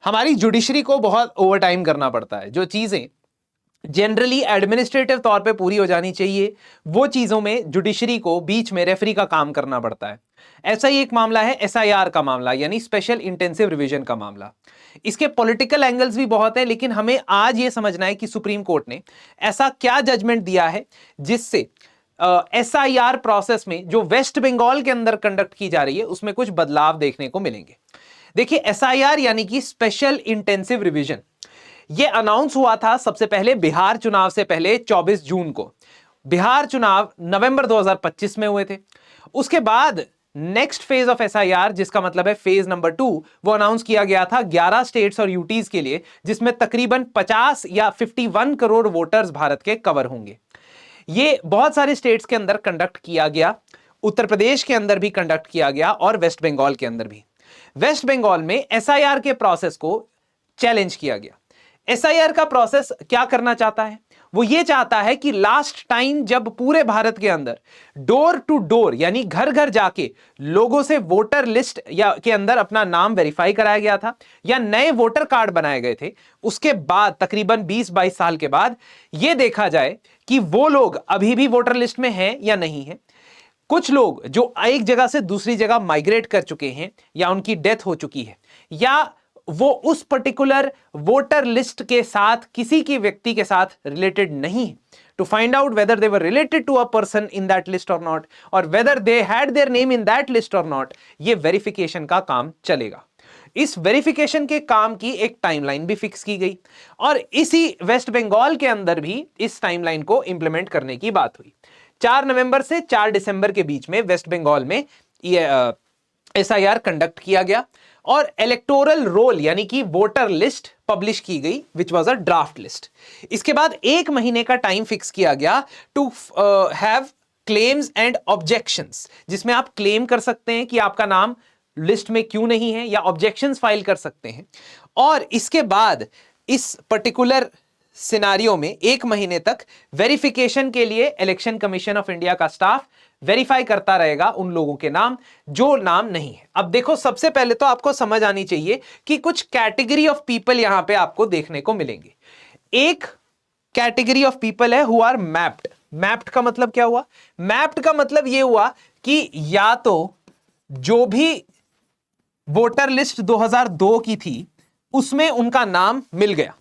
हमारी जुडिशरी को बहुत ओवर टाइम करना पड़ता है। जो चीजें जनरली एडमिनिस्ट्रेटिव तौर पे पूरी हो जानी चाहिए, वो चीजों में जुडिशरी को बीच में रेफरी का काम करना पड़ता है। ऐसा ही एक मामला है एसआईआर का मामला, यानी स्पेशल इंटेंसिव रिवीजन का मामला। इसके पॉलिटिकल एंगल्स भी बहुत है, लेकिन हमें आज ये समझना है कि सुप्रीम कोर्ट ने ऐसा क्या जजमेंट दिया है जिससे एसआईआर प्रोसेस में जो वेस्ट बंगाल के अंदर कंडक्ट की जा रही है उसमें कुछ बदलाव देखने को मिलेंगे। देखिए, एसआईआर यानी कि स्पेशल इंटेंसिव रिवीजन, ये अनाउंस हुआ था सबसे पहले बिहार चुनाव से पहले 24 जून को। बिहार चुनाव नवंबर 2025 में हुए थे। उसके बाद नेक्स्ट फेज ऑफ एसआईआर, जिसका मतलब है फेज नंबर 2, वो अनाउंस किया गया था 11 स्टेट्स और यूटीज के लिए, जिसमें तकरीबन 50 या 51 करोड़ वोटर्स भारत के कवर होंगे। ये बहुत सारे स्टेट्स के अंदर कंडक्ट किया गया, उत्तर प्रदेश के अंदर भी कंडक्ट किया गया और वेस्ट बंगाल के अंदर भी। वेस्ट बंगाल में एसआईआर के प्रोसेस को चैलेंज किया गया। एसआईआर का प्रोसेस क्या करना चाहता है? वो ये चाहता है कि लास्ट टाइम जब पूरे भारत के अंदर डोर टू डोर यानी घर घर जाके लोगों से वोटर लिस्ट या के अंदर अपना नाम वेरीफाई कराया गया था या नए वोटर कार्ड बनाए गए थे, उसके बाद तकरीबन 20-22 साल के बाद यह देखा जाए कि वो लोग अभी भी वोटर लिस्ट में हैं या नहीं है। कुछ लोग जो एक जगह से दूसरी जगह माइग्रेट कर चुके हैं या उनकी डेथ हो चुकी है या वो उस पर्टिकुलर वोटर लिस्ट के साथ किसी की व्यक्ति के साथ रिलेटेड नहीं है, to find out whether they were related to a person in that list or not, और whether they had their name in that list or not, ये वेरिफिकेशन का काम चलेगा। इस वेरिफिकेशन के काम की एक टाइमलाइन भी फिक्स की गई और इसी वेस्ट बंगाल के अंदर भी इस टाइमलाइन को इंप्लीमेंट करने की बात हुई। 4 नवंबर से 4 दिसंबर के बीच में वेस्ट बंगाल में एसआईआर कंडक्ट किया गया और इलेक्टोरल रोल यानी कि वोटर लिस्ट पब्लिश की गई, which was a draft list. इसके बाद 1 महीने का टाइम फिक्स किया गया to have claims and objections, जिसमें आप क्लेम कर सकते हैं कि आपका नाम लिस्ट में क्यों नहीं है या ऑब्जेक्शंस फाइल कर सकते हैं। और इसके बाद इस पर्टिकुलर सिनारियो में 1 महीने तक वेरिफिकेशन के लिए इलेक्शन कमीशन ऑफ इंडिया का स्टाफ वेरीफाई करता रहेगा उन लोगों के नाम जो नाम नहीं है। अब देखो, सबसे पहले तो आपको समझ आनी चाहिए कि कुछ कैटेगरी ऑफ पीपल यहां पे आपको देखने को मिलेंगे। एक कैटेगरी ऑफ पीपल है हु आर मैप्ड। मैप्ड का मतलब क्या हुआ? मैप्ड का मतलब यह हुआ कि या तो जो भी वोटर लिस्ट 2002 की थी उसमें उनका नाम मिल गया,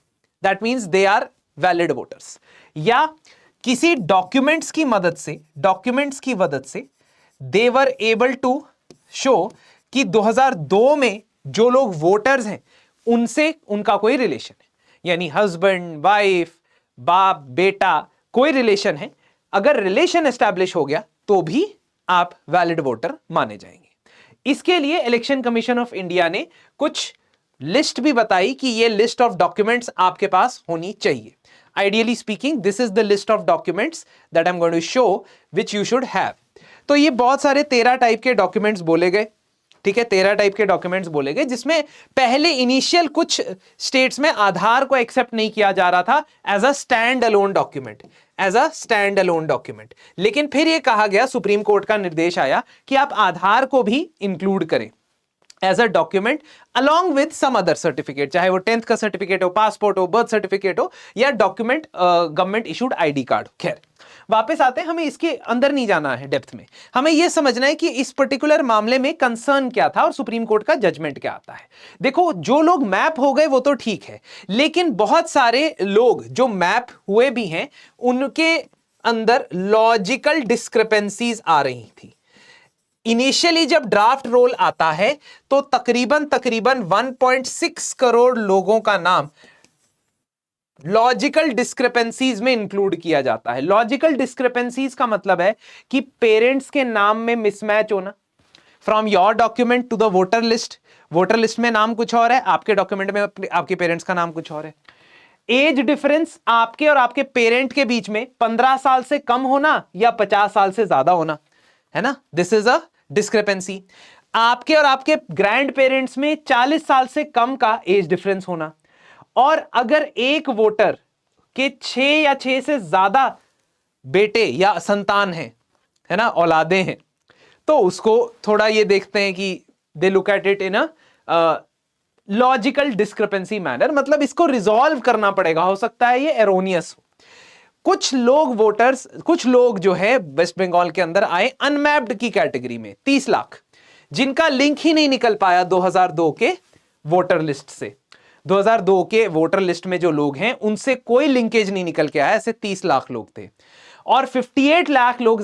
that means they are valid voters, या किसी डॉक्यूमेंट्स की मदद से they were able to show कि 2002 में जो लोग वोटर्स हैं उनसे उनका कोई रिलेशन है, यानी हस्बैंड, वाइफ, बाप, बेटा, कोई रिलेशन है। अगर रिलेशन एस्टैब्लिश हो गया तो भी आप वैलिड वोटर माने जाएंगे। इसके लिए इलेक्शन कमीशन ऑफ इंडिया ने कुछ लिस्ट भी बताई कि ये लिस्ट ऑफ डॉक्यूमेंट्स आपके पास होनी चाहिए। Ideally speaking, this is the list of documents that I'm going to show which you should have. तो ये बहुत सारे 13 टाइप के डॉक्यूमेंट्स बोले गए, ठीक है, 13 टाइप के डॉक्यूमेंट्स बोले गए, जिसमें पहले इनिशियल कुछ स्टेट्स में आधार को एक्सेप्ट नहीं किया जा रहा था as a standalone document, लेकिन फिर ये कहा गया, सुप्रीम कोर्ट का निर्देश आया कि आप आधार को भी इंक्लूड करें as a document along with some other certificate, चाहे वो 10th का सर्टिफिकेट हो, पासपोर्ट हो, बर्थ सर्टिफिकेट हो या document government issued ID card हो। खैर, वापस आते हैं, हमें इसके अंदर नहीं जाना है डेप्थ में, हमें यह समझना है कि इस पर्टिकुलर मामले में कंसर्न क्या था और सुप्रीम कोर्ट का जजमेंट क्या आता है। देखो, जो लोग मैप हो गए वो तो ठीक है, लेकिन बहुत सारे लोग जो मैप हुए भी हैं उनके अंदर लॉजिकल डिस्क्रिपेंसीज आ रही थी। इनिशियली जब ड्राफ्ट रोल आता है तो तकरीबन 1.6 करोड़ लोगों का नाम लॉजिकल डिस्क्रिपेंसीज में इंक्लूड किया जाता है। लॉजिकल डिस्क्रिपेंसीज का मतलब है कि पेरेंट्स के नाम में मिसमैच होना, from your document to the voter list में नाम कुछ और है, आपके डॉक्यूमेंट में आपके पेरेंट्स का नाम कुछ और है। एज डिफरेंस आपके और आपके पेरेंट के बीच में 15 साल से कम होना या 50 साल से ज्यादा होना, है ना, दिस इज अ डिस्क्रिपेंसी। आपके और आपके ग्रैंड पेरेंट्स में 40 साल से कम का एज डिफरेंस होना, और अगर एक वोटर के 6 या 6 से ज्यादा बेटे या संतान हैं, है ना, औलादे हैं, तो उसको थोड़ा ये देखते हैं कि they look at it in a logical discrepancy manner, मतलब इसको रिजॉल्व करना पड़ेगा, हो सकता है ये एरोनियस हो। कुछ लोग जो है वेस्ट बंगाल के अंदर आए अनमैप्ड की कैटेगरी में, 30 लाख, जिनका लिंक ही नहीं निकल पाया 2002 के वोटर लिस्ट से। 2002 के वोटर लिस्ट में जो लोग हैं उनसे कोई लिंकेज नहीं निकल के आया, ऐसे 30 लाख लोग थे। और 58 लाख लोग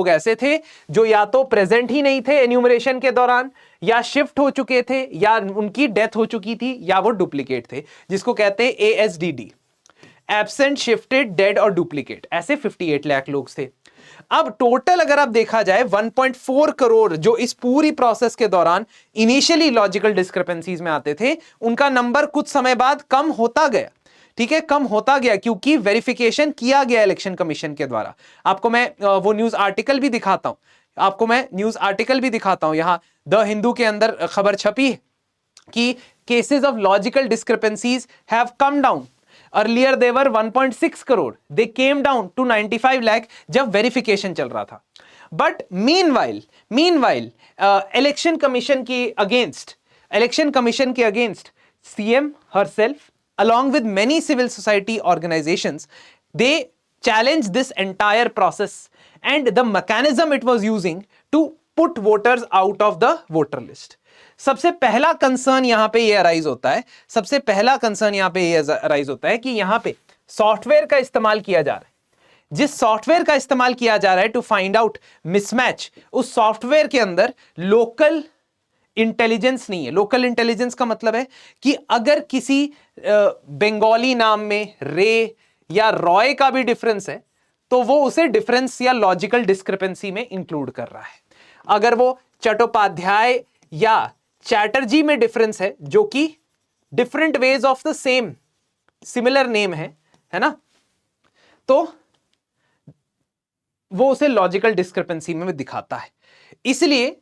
ऐसे थे जो या तो प्रेजेंट ही नहीं थे एन्यूमरेशन के दौरान, या शिफ्ट हो चुके थे, या उनकी डेथ हो चुकी थी, या वो डुप्लीकेट थे, जिसको कहते हैं ASDD, एब्सेंट, शिफ्टेड, डेड और डुप्लीकेट। ऐसे 58 लाख लोग थे। अब टोटल अगर आप देखा जाए 1.4 करोड़ जो इस पूरी प्रोसेस के दौरान इनिशियली लॉजिकल डिस्क्रिपेंसीज में आते थे, उनका नंबर कुछ समय बाद कम होता गया। ठीक है, कम होता गया क्योंकि वेरिफिकेशन किया गया इलेक्शन कमीशन के द्वारा। आपको मैं वो न्यूज आर्टिकल भी दिखाता हूं, यहां द हिंदू के अंदर खबर छपी है कि cases of logical discrepancies have come down. Earlier they were 1.6 crore, they came down to 95 lakh जब वेरिफिकेशन चल रहा था। बट मीनवाइल इलेक्शन कमीशन के against CM herself along with many civil society organizations, they challenged this entire process and the mechanism it was using to put voters out of the voter list. सबसे पहला concern यहां पे ये arise होता है कि यहां पे सॉफ्टवेयर का इस्तेमाल किया जा रहा है। जिस सॉफ्टवेयर का इस्तेमाल किया जा रहा है टू फाइंड आउट मिसमैच, उस सॉफ्टवेयर के अंदर लोकल इंटेलिजेंस नहीं है। लोकल इंटेलिजेंस का मतलब है कि अगर किसी बंगाली नाम में रे या रॉय का भी डिफरेंस है तो वो उसे डिफरेंस या लॉजिकल डिस्क्रिपेंसी में इंक्लूड कर रहा है। अगर वो चट्टोपाध्याय या चैटर्जी में डिफरेंस है, जो कि different ways of the similar name है ना, तो वो उसे लॉजिकल डिस्क्रिपेंसी में दिखाता है। इसलिए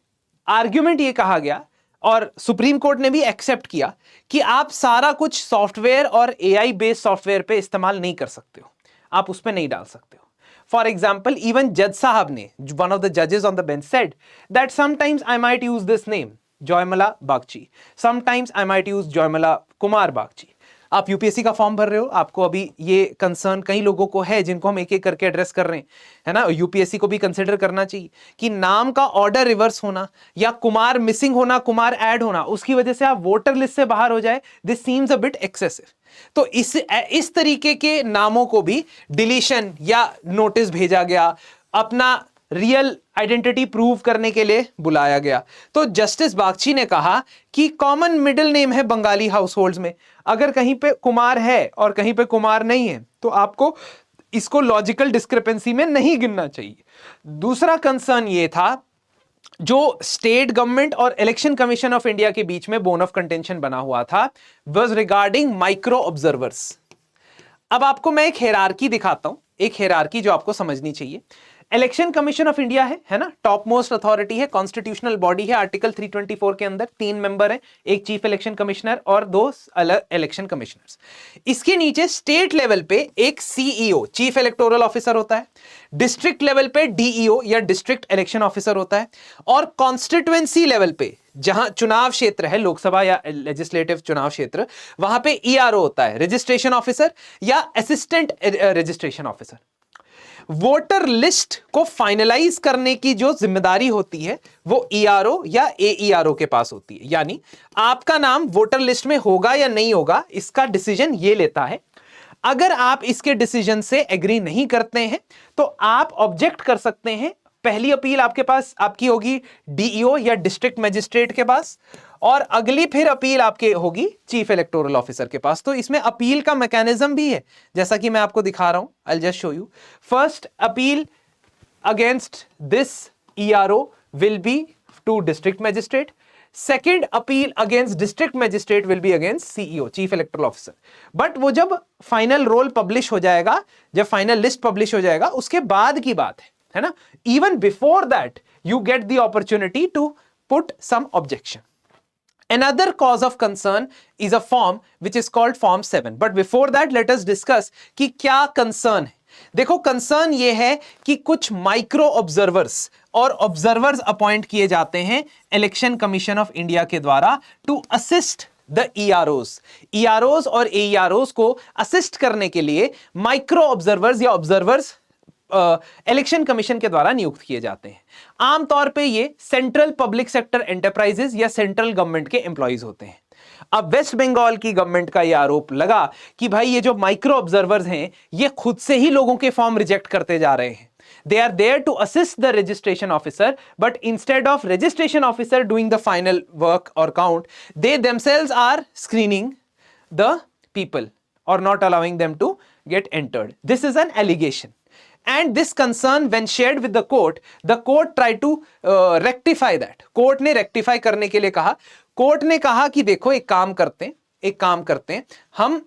आर्ग्यूमेंट ये कहा गया और सुप्रीम कोर्ट ने भी एक्सेप्ट किया कि आप सारा कुछ सॉफ्टवेयर और एआई बेस्ड सॉफ्टवेयर पे इस्तेमाल नहीं कर सकते हो, आप उस पे नहीं डाल सकते हो। फॉर एग्जाम्पल, इवन जज साहब ने, वन ऑफ द जजेस on the bench said that sometimes I might use this name Joymala Bagchi, sometimes I might use Joymala Kumar Bagchi. आप यूपीएससी का फॉर्म भर रहे हो, आपको अभी ये कंसर्न कई लोगों को है जिनको हम एक एक करके एड्रेस कर रहे हैं, है ना। यूपीएससी को भी कंसिडर करना चाहिए कि नाम का ऑर्डर रिवर्स होना या कुमार मिसिंग होना, कुमार ऐड होना, उसकी वजह से आप वोटर लिस्ट से बाहर हो जाए, this seems a bit excessive. तो इस तरीके के नामों को भी डिलीशन या नोटिस भेजा गया, अपना रियल आइडेंटिटी प्रूव करने के लिए बुलाया गया। तो जस्टिस बागची ने कहा कि कॉमन मिडिल नेम है बंगाली हाउसहोल्ड्स में, अगर कहीं पे कुमार है और कहीं पे कुमार नहीं है तो आपको इसको लॉजिकल डिस्क्रिपेंसी में नहीं गिनना चाहिए। दूसरा कंसर्न ये था, जो स्टेट गवर्नमेंट और इलेक्शन कमीशन ऑफ इंडिया के बीच में बोन ऑफ कंटेंशन बना हुआ था, वाज रिगार्डिंग माइक्रो ऑब्जर्वर्स। अब आपको मैं एक हेरारकी दिखाता हूं, एक हेरारकी जो आपको समझनी चाहिए। इलेक्शन कमीशन ऑफ इंडिया है ना, टॉप मोस्ट अथॉरिटी है, कॉन्स्टिट्यूशनल बॉडी है। आर्टिकल 324 के अंदर 3 मेंबर हैं, एक चीफ इलेक्शन कमिश्नर और 2 अलग इलेक्शन कमिश्नर्स। इसके नीचे स्टेट लेवल पे एक सीईओ, चीफ इलेक्टोरल ऑफिसर होता है, डिस्ट्रिक्ट लेवल पे डीईओ या डिस्ट्रिक्ट इलेक्शन ऑफिसर होता है, और कॉन्स्टिट्यूएंसी लेवल पे जहां चुनाव क्षेत्र है, लोकसभा या लेजिस्लेटिव चुनाव क्षेत्र, वहां पे ईआरओ होता है, रजिस्ट्रेशन ऑफिसर या assistant registration officer. Voter list को फाइनलाइज करने की जो जिम्मेदारी होती है वो ईआरओ या एईआरओ के पास होती है, यानी आपका नाम वोटर लिस्ट में होगा या नहीं होगा इसका डिसीजन ये लेता है। अगर आप इसके डिसीजन से एग्री नहीं करते हैं तो आप ऑब्जेक्ट कर सकते हैं। पहली अपील आपकी होगी डीईओ या डिस्ट्रिक्ट मजिस्ट्रेट के पास, और अगली फिर अपील आपके होगी चीफ इलेक्टोरल ऑफिसर के पास। तो इसमें अपील का मैकेनिज्म भी है, जैसा कि मैं आपको दिखा रहा हूं। I will just show you. First appeal against this ERO will be to district magistrate. Second appeal against district magistrate will be against CEO, chief electoral officer. But वो जब फाइनल रोल पब्लिश हो जाएगा, जब final list publish हो जाएगा, उसके बाद की बात है ना। Even before that you get the opportunity to put some objection. Another cause of concern is a form which is called Form 7. But before that, let us discuss कि क्या concern है। देखो, concern ये है कि कुछ माइक्रो ऑब्जर्वर्स और observers appoint किए जाते हैं इलेक्शन कमीशन ऑफ इंडिया के द्वारा टू असिस्ट द EROs और AEROs को असिस्ट करने के लिए माइक्रो ऑब्जर्वर्स या ऑब्जर्वर्स इलेक्शन कमीशन के द्वारा नियुक्त किए जाते हैं। आमतौर पे ये सेंट्रल पब्लिक सेक्टर एंटरप्राइजेस या सेंट्रल गवर्नमेंट के एम्प्लॉइज होते हैं। अब वेस्ट बंगाल की गवर्नमेंट का यह आरोप लगा कि भाई ये जो माइक्रो ऑब्जर्वर्स हैं ये खुद से ही लोगों के फॉर्म रिजेक्ट करते जा रहे हैं। They are there to assist the registration officer, but instead of registration officer doing the final work or count, they themselves are screening the people or not allowing them to get entered. This is an allegation. And this concern when shared with the court tried to rectify that. Court ने rectify करने के लिए कहा, court ने कहा कि देखो एक काम करते हैं, हम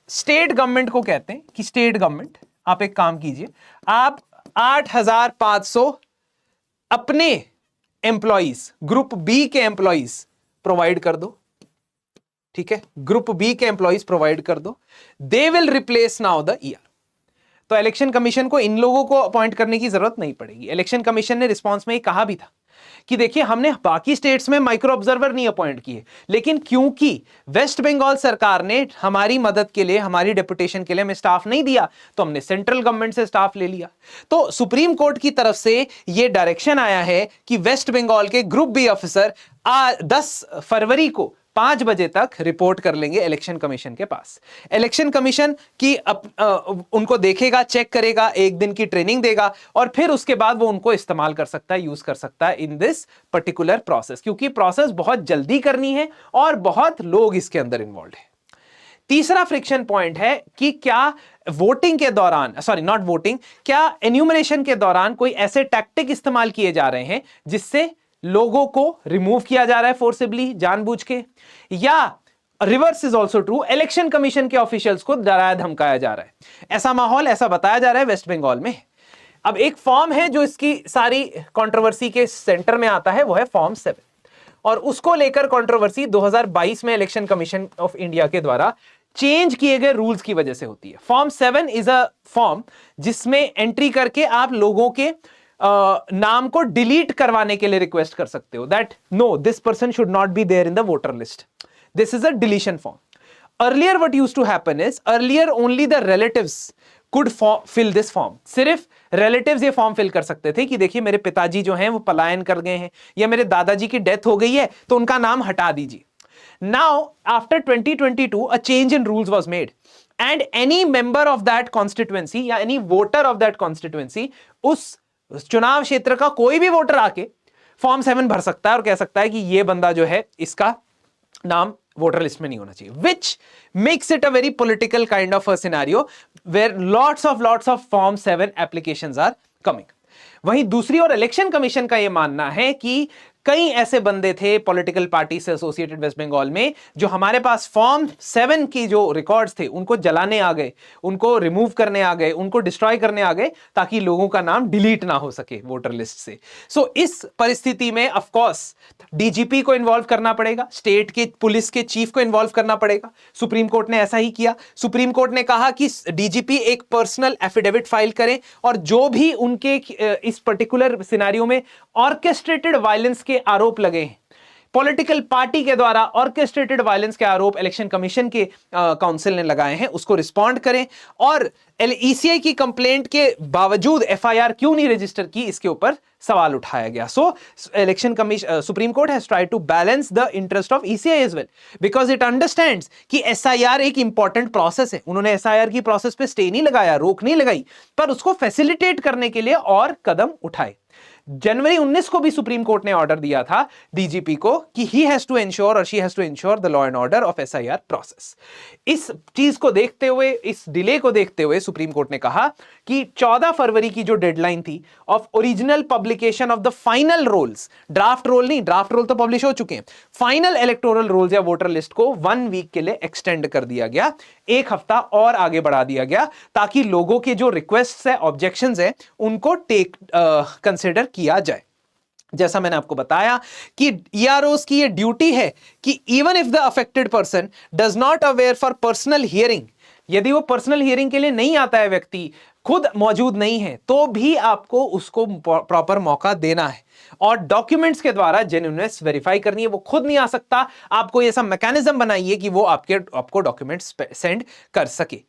स्टेट गवर्नमेंट को कहते हैं कि स्टेट गवर्नमेंट आप एक काम कीजिए, आप 8,500 अपने एम्प्लॉइज ग्रुप बी के एम्प्लॉइज प्रोवाइड कर दो। ठीक है, ग्रुप बी के एम्प्लॉइज प्रोवाइड कर दो, they will replace now the ER। तो इलेक्शन कमीशन को इन लोगों को अपॉइंट करने की जरूरत नहीं पड़ेगी। इलेक्शन कमीशन ने रिस्पांस में ये कहा भी था कि देखिए हमने बाकी स्टेट्स में माइक्रो ऑब्जर्वर नहीं अपॉइंट किए, लेकिन क्योंकि वेस्ट बंगाल सरकार ने हमारी मदद के लिए, हमारी डेपुटेशन के लिए हमें स्टाफ नहीं दिया, तो हमने सेंट्रल गवर्नमेंट से स्टाफ ले लिया। तो सुप्रीम कोर्ट की तरफ से यह डायरेक्शन आया है कि वेस्ट बंगाल के ग्रुप बी ऑफिसर 10 फरवरी को 5 बजे तक रिपोर्ट कर लेंगे इलेक्शन कमीशन के पास। इलेक्शन कमीशन की उनको देखेगा, चेक करेगा, एक दिन की ट्रेनिंग देगा और फिर उसके बाद वो उनको इस्तेमाल कर सकता है, यूज कर सकता है इन दिस पर्टिकुलर प्रोसेस, क्योंकि प्रोसेस बहुत जल्दी करनी है और बहुत लोग इसके अंदर इन्वॉल्व है। तीसरा फ्रिक्शन पॉइंट है कि क्या वोटिंग के दौरान, नॉट वोटिंग, क्या एन्यूमरेशन के दौरान कोई ऐसे टैक्टिक इस्तेमाल किए जा रहे हैं जिससे लोगों को रिमूव किया जा रहा है फोर्सिबली, जानबूझ के, या reverse is also true, election commission के ऑफिशियल्स को डराया धमकाया जा रहा है। ऐसा माहौल, ऐसा बताया जा रहा है वेस्ट बंगाल में। अब एक फॉर्म है जो इसकी सारी कंट्रोवर्सी के सेंटर में आता है, वो है फॉर्म 7, और उसको लेकर कंट्रोवर्सी 2022 में इलेक्शन कमीशन ऑफ इंडिया के द्वारा चेंज किए गए रूल्स की वजह से होती है। फॉर्म 7 इज अ फॉर्म जिसमें एंट्री करके आप लोगों के नाम को डिलीट करवाने के लिए रिक्वेस्ट कर सकते हो, that no this person should not be there in the voter list. This is a deletion form. Earlier what used to happen is, earlier only the relatives could fill this form. सिर्फ relatives ये form fill कर सकते थे कि देखिए मेरे पिताजी जो हैं वो पलायन कर गए हैं या मेरे दादाजी की डेथ हो गई है तो उनका नाम हटा दीजिए। Now after 2022 a change in rules was made and any member of that constituency या any voter of that constituency, उस चुनाव क्षेत्र का कोई भी वोटर आके फॉर्म 7 भर सकता है और कह सकता है कि ये बंदा जो है इसका नाम वोटर लिस्ट में नहीं होना चाहिए, which makes it a very political kind of a scenario where lots of form 7 applications are coming। वहीं दूसरी ओर इलेक्शन कमीशन का यह मानना है कि कई ऐसे बंदे थे पॉलिटिकल पार्टी से एसोसिएटेड वेस्ट बंगाल में जो हमारे पास फॉर्म 7 की जो रिकॉर्ड्स थे उनको जलाने आ गए, उनको रिमूव करने आ गए, उनको डिस्ट्रॉय करने आ गए ताकि लोगों का नाम डिलीट ना हो सके वोटर लिस्ट से। सो इस परिस्थिति में ऑफ कोर्स डीजीपी को इन्वॉल्व करना पड़ेगा, स्टेट के पुलिस के चीफ को इन्वॉल्व करना पड़ेगा। सुप्रीम कोर्ट ने ऐसा ही किया। सुप्रीम कोर्ट ने कहा कि डीजीपी एक पर्सनल एफिडेविट फाइल करें और जो भी उनके इस पर्टिकुलर सिनेरियो में ऑर्केस्ट्रेटेड वायलेंस के आरोप लगे हैं, पॉलिटिकल पार्टी के द्वारा ऑर्केस्ट्रेटेड वायलेंस के आरोप इलेक्शन कमीशन के काउंसिल ने लगाए हैं, उसको रिस्पॉन्ड करें। और ईसीआई की कंप्लेंट के बावजूद एफआईआर क्यों नहीं रजिस्टर की, इसके ऊपर सवाल उठाया गया। So election commission, supreme court has tried to balance the interest of ECI as well because it understands कि एसआईआर एक इंपॉर्टेंट प्रोसेस है। उन्होंने एसआईआर की प्रोसेस पे स्टे नहीं लगाया, रोक नहीं लगाई, पर उसको फैसिलिटेट करने के लिए और कदम उठाए। जनवरी 19 को भी सुप्रीम कोर्ट ने ऑर्डर दिया था डीजीपी को कि ही हैज टू इंश्योर और she has to ensure the law and order of SIR process. इस चीज को देखते हुए, इस डिले को देखते हुए सुप्रीम कोर्ट ने कहा कि 14 फरवरी की जो डेडलाइन थी of original publication of the final rolls, draft roll नहीं, ड्राफ्ट रोल तो पब्लिश हो चुके हैं, फाइनल इलेक्टोरल रोल्स या वोटर लिस्ट को 1 वीक के लिए एक्सटेंड कर दिया गया, 1 हफ्ता और आगे बढ़ा दिया गया ताकि लोगों के जो रिक्वेस्ट है, ऑब्जेक्शंस है, उनको कंसिडर किया जाए। जैसा मैंने आपको बताया कि EROs की ये ड्यूटी है कि even if the affected person does not aware for personal hearing, यदि वो पर्सनल हियरिंग के लिए नहीं आता है, व्यक्ति खुद मौजूद नहीं है, तो भी आपको उसको प्रॉपर मौका देना है। और डॉक्यूमेंट्स के द्वारा जेन्युइननेस वेरीफाई करनी है। वो खुद नहीं आ सकता, आपको ये सब मैकेनिज्म बनाइए कि वो आपको डॉक्यूमेंट्स सेंड कर सके।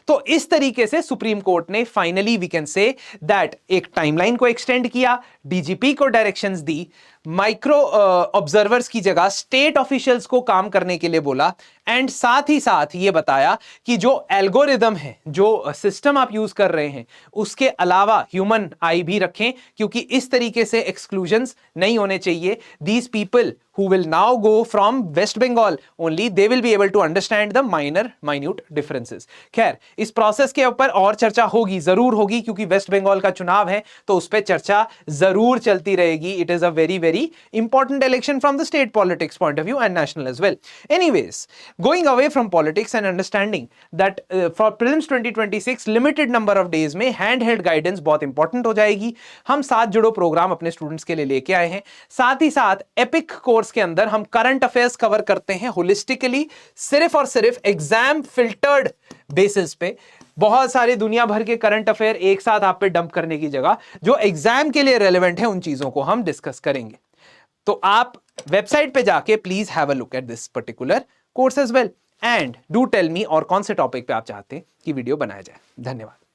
तो इस तरीके से सुप्रीम कोर्ट ने finally we can say that एक टाइमलाइन को एक्सटेंड किया, डीजीपी को डायरेक्शंस दी, माइक्रो ऑब्जर्वर्स की जगह स्टेट ऑफिशियल्स को काम करने के लिए बोला, एंड साथ ही साथ ये बताया कि जो एल्गोरिदम है, जो सिस्टम आप यूज कर रहे हैं, उसके अलावा ह्यूमन आई भी रखें, क्योंकि इस तरीके से एक्सक्लूजन्स नहीं होने चाहिए। These people who will now go from West Bengal only, they will be able to understand the minute differences। खैर, इस प्रोसेस के ऊपर और चर्चा होगी, जरूर होगी, क्योंकि वेस्ट बंगाल का चुनाव है तो उस पर चर्चा जरूर चलती रहेगी। It is a very very important election from the state politics point of view and national as well. Anyways, going away from politics and understanding that for prelims 2026 limited number of days में hand held guidance बहुत important हो जाएगी। हम साथ जुड़ो programme अपने students के लिए लेके आए हैं। साथ ही साथ एपिक कोर्स के अंदर हम करंट अफेयर्स कवर करते हैं होलिस्टिकली, सिर्फ और सिर्फ एग्जाम फिल्टर्ड बेसिस पे। बहुत सारे दुनिया भर के करंट अफेयर एक साथ आप पे डंप करने की जगह जो एग्जाम के लिए रेलेवेंट है उन चीजों को हम डिस्कस करेंगे। तो आप वेबसाइट पे जाके please have a look at this particular course as well, and do tell me और कौन से टॉपिक पे आप चाहते हैं कि वीडियो बनाया जाए। धन्यवाद।